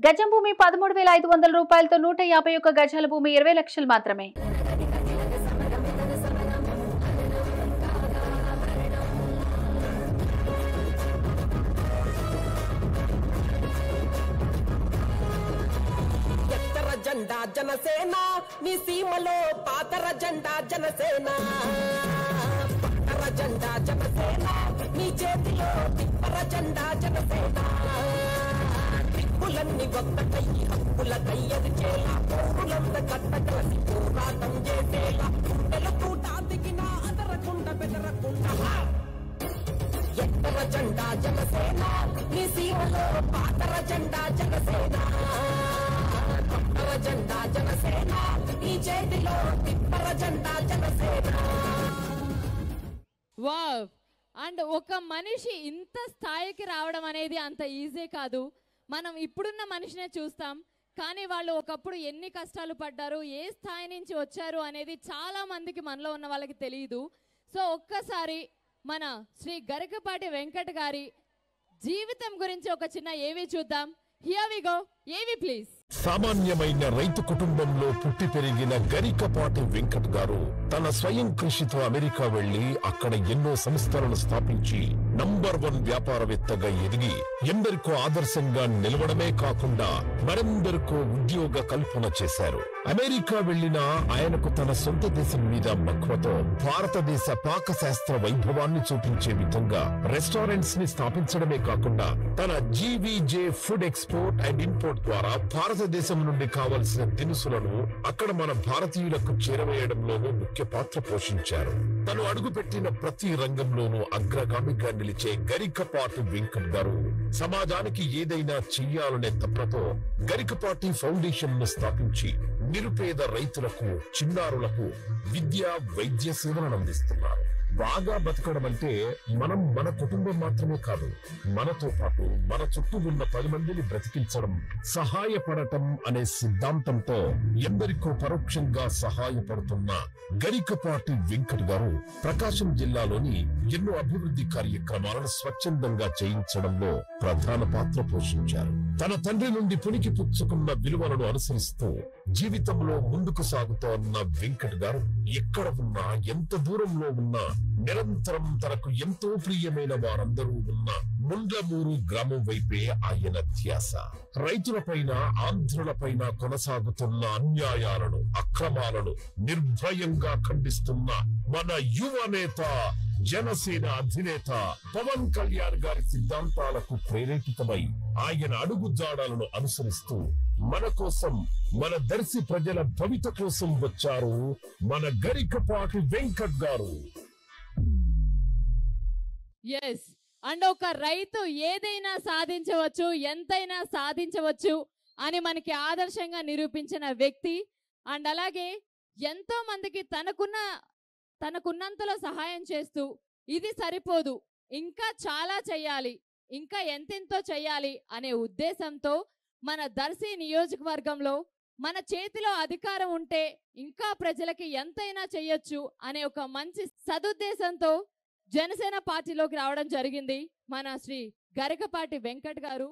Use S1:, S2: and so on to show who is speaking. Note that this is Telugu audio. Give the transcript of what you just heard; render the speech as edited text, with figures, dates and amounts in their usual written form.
S1: గజం భూమి 13,500 రూపాయలతో 151 గజాల భూమి 20 లక్షలు మాత్రమే.
S2: జెండా జనసేన నీ సీమలో పాతర జెండా జనసేన పక్కర జెండా జనసేన నీ చేతిలో తిప్పర జెండా జనసేన దిక్కులన్నీ ఒక్కటయ్యి హక్కుల కయ్యది చేల పౌరులంత కట్ట కలిసి పోరాటం చేసేలా గుండెల కూట దిగిన అదరకుండా బెదరకుండా ఎక్కర జెండా జనసేన నీ సీమలో పాతర జెండా జనసేన జెండా జనసేన ఈ చేతిలో తిప్పర జెండా జనసేన.
S3: వావ్! అండ్ ఒక మనిషి ఇంత స్థాయికి రావడం అనేది అంత ఈజీ కాదు. మనం ఇప్పుడున్న మనిషినే చూస్తాం, కానీ వాళ్ళు ఒకప్పుడు ఎన్ని కష్టాలు పడ్డారు, ఏ స్థాయి నుంచి వచ్చారు అనేది చాలా మందికి మనలో ఉన్న వాళ్ళకి తెలియదు. సో ఒక్కసారి మన శ్రీ గరికపాటి వెంకట్ గారి జీవితం గురించి ఒక చిన్న ఏవి చూద్దాం. Here we go. ఏవి ప్లీజ్.
S4: సామాన్యమైన రైతు కుటుంబంలో పుట్టి పెరిగిన గరికపాటి వెంకట్ గారు తన స్వయం కృషితో అమెరికా వెళ్లి అక్కడ ఎన్నో సంస్థలను స్థాపించి నంబర్ 1 వ్యాపారవేత్తగా ఎదిగి ఎందరికో ఆదర్శంగా నిలవడమే కాకుండా మరెందరికో ఉద్యోగ కల్పన చేశారు. అమెరికా వెళ్లిన ఆయనకు తన సొంత దేశం మీద మక్కువతో భారతదేశ పాకశాస్త్ర వైభవాన్ని చూపించే విధంగా రెస్టారెంట్స్ ని స్థాపించడమే కాకుండా తన జీవీజే ఫుడ్ ఎక్స్పోర్ట్ అండ్ ఇంపోర్ట్ ద్వారా భారతదేశం నుండి కావలసిన దినుసులను అక్కడ మన భారతీయులకు చేరవేయడంలోనూ ముఖ్య పాత్ర పోషించారు. తను అడుగుపెట్టిన ప్రతి రంగంలోనూ అగ్రగామిగా నిలిచే గరికపాటి వెంకట్ గారు సమాజానికి ఏదైనా చెయ్యాలనే తపనతో గరికపాటి ఫౌండేషన్ ను స్థాపించి నిరుపేద రైతులకు, చిన్నారులకు విద్య, వైద్య సేవలను అందిస్తున్నారు. బాగా బతకడం అంటే మనం మన కుటుంబం మాత్రమే కాదు, మనతో పాటు మన చుట్టూ ఉన్న 10 మందిని బ్రతికించడం, సహాయపడటం అనే సిద్ధాంతంతో ఎందరికో పరోక్షంగా సహాయపడుతున్న గరికపాటి వెంకట్ గారు ప్రకాశం జిల్లాలోని ఎన్నో అభివృద్ధి కార్యక్రమాలను స్వచ్ఛందంగా చేయించడంలో ప్రధాన పాత్ర పోషించారు. తన తండ్రి నుండి పుణికి పుచ్చుకున్న విలువలను అనుసరిస్తూ జీవితంలో ముందుకు సాగుతోన్న వెంకట్ గారు ఎక్కడ ఉన్నా, ఎంత దూరంలో ఉన్నా నిరంతరం తనకు ఎంతో ప్రియమైన వారందరూ ఉన్న ముండ్లమూరు గ్రామం వైపే ఆయన ధ్యాస. రైతులపైన, ఆంధ్రులపైన కొనసాగుతున్న అన్యాయాలను, అక్రమాలను నిర్భయంగా ఖండిస్తున్న మన యువ నేత, జనసేన అధినేత పవన్ కళ్యాణ్ గారి సిద్ధాంతాలకు ప్రేరేపితమై ఆయన అడుగుజాడలను అనుసరిస్తూ మన కోసం, మన దర్శి ప్రజల భవిత కోసం వచ్చారు మన గరికపాటి వెంకట్ గారు.
S3: ఎస్, అండ్ ఒక రైతు ఏదైనా సాధించవచ్చు, ఎంతైనా సాధించవచ్చు అని మనకి ఆదర్శంగా నిరూపించిన వ్యక్తి. అండ్ అలాగే ఎంతో మందికి తనకున్నంతలో సహాయం చేస్తూ ఇది సరిపోదు, ఇంకా చాలా చెయ్యాలి, ఇంకా ఎంతెంతో చెయ్యాలి అనే ఉద్దేశంతో మన దర్శి నియోజకవర్గంలో మన చేతిలో అధికారం ఉంటే ఇంకా ప్రజలకి ఎంతైనా చెయ్యొచ్చు అనే ఒక మంచి సదుద్దేశంతో జనసేన పార్టీలోకి రావడం జరిగింది మన శ్రీ గరికపాటి వెంకట్ గారు.